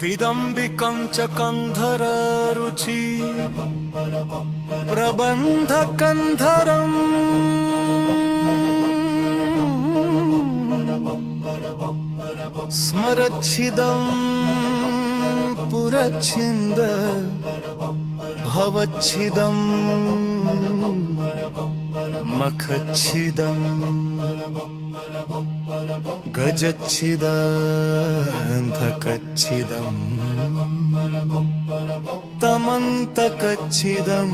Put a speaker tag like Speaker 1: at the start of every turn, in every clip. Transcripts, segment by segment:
Speaker 1: विदम्बिकं च कंधर रुचि प्रबंध कंधरम् स्मरच्छिदं पुरच्छिन्द भवच्छिदं मखच्छिदं गजच्छिदन्धकच्छिदं तमन्तकच्छिदं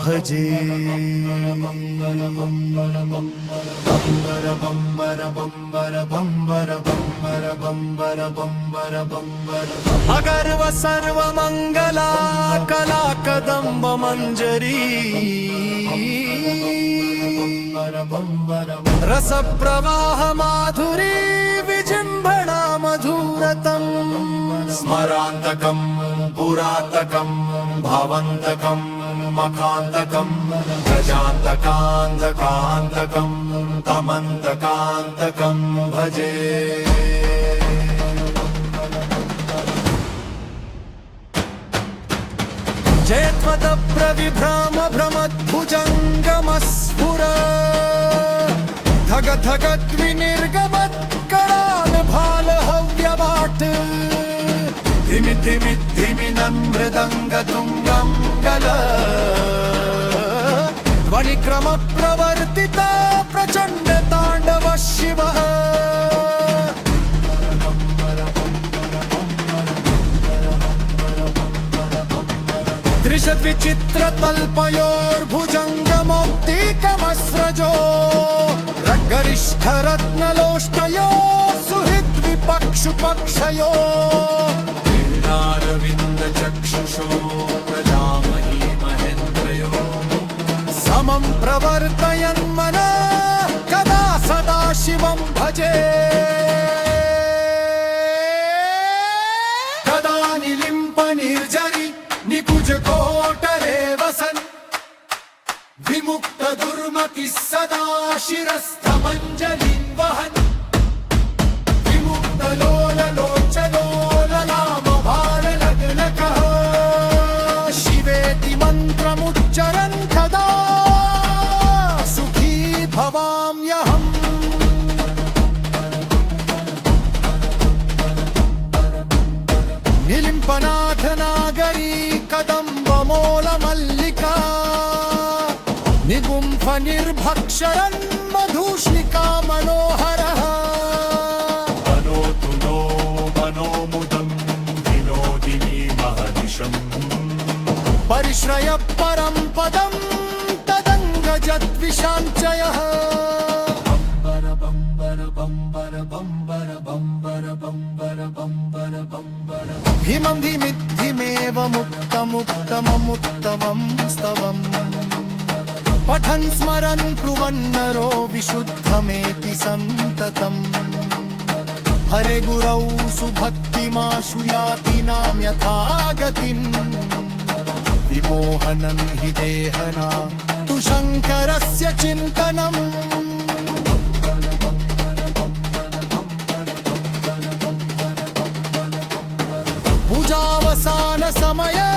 Speaker 1: भजे। अगर्व सर्वमंगला कला कदम्ब मंजरी रस प्रवाह माधुरी विजृंभणा मधुरतम स्मरांतकं पुरातकं भावंतकं मखांतकं गजांतकांतकांतकं तमंतकांतकं भजे। जयत्वदप्रविभ्राम भ्रमद्भुजङ्गमस्फुर धग धगद्विनिर्गमत्कराल भालहव्यवाट् धिमि धिमि धिमि नमृदङ्गतुङ्गं गल ध्वनिक्रमप्रवर्तिता प्रचण्डताण्डव शिवः। दृशद्विचित्रतल्पयोर्भुजङ्गमौक्तिकमस्रजो गरिष्ठरत्नलोष्टयो सुहृद्विपक्षुपक्षयो वीणारविन्दचक्षुषो प्रजामही महेन्द्रयो समं प्रवर्तयन्मनः कदा सदा शिवं भजे। कदा निलिम्पनिर्जरि निकुज कोटरे वसन् विमुक्त दुर्मति सदा शिरस्थमञ्जलिं वहन् विमुक्त लोल लोचलोल नाम भारलग्नकः शिवेति मन्त्रमुच्चरन् कदा सुखी भवाम्यहम्। निलिम्पनाथ नागरी कदम्बमूलमल्लिका निगुम्फ निर्भक्षरन् मधुष्णिका मनोहरः मनोतु नो मनोमुदं विनोदिनी महदिशम् परिश्रय परं पदं तदङ्गजद्विषाञ्चयः। हिमं धिमिद्धिमेव मुक्तमुक्तममुत्तमं स्तवम् पठन् स्मरन् ब्रुवन्नरो विशुद्धमेति सन्ततम् हरे गुरौ सुभक्तिमाशु याति नाम यथा गतिम् विमोहनं हि देहना तु शङ्करस्य चिन्तनम्। पूजावसान समये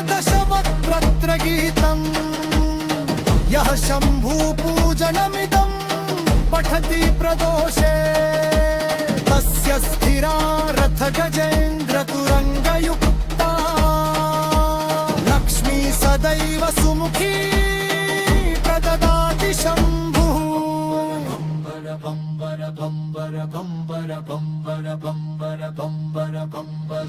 Speaker 1: दशवक्त्रत्र गीतम् यः शम्भू पूजनमिदं पठति प्रदोषे तस्य स्थिरा रथ गजेन्द्र तुरङ्गयुक्ता लक्ष्मी सदैव सुमुखी प्रददाति शम्भुः। बम्बर बम्बर बम्बर बम्बर बम्बर बम्बर बम्बर बम्बर बम्बर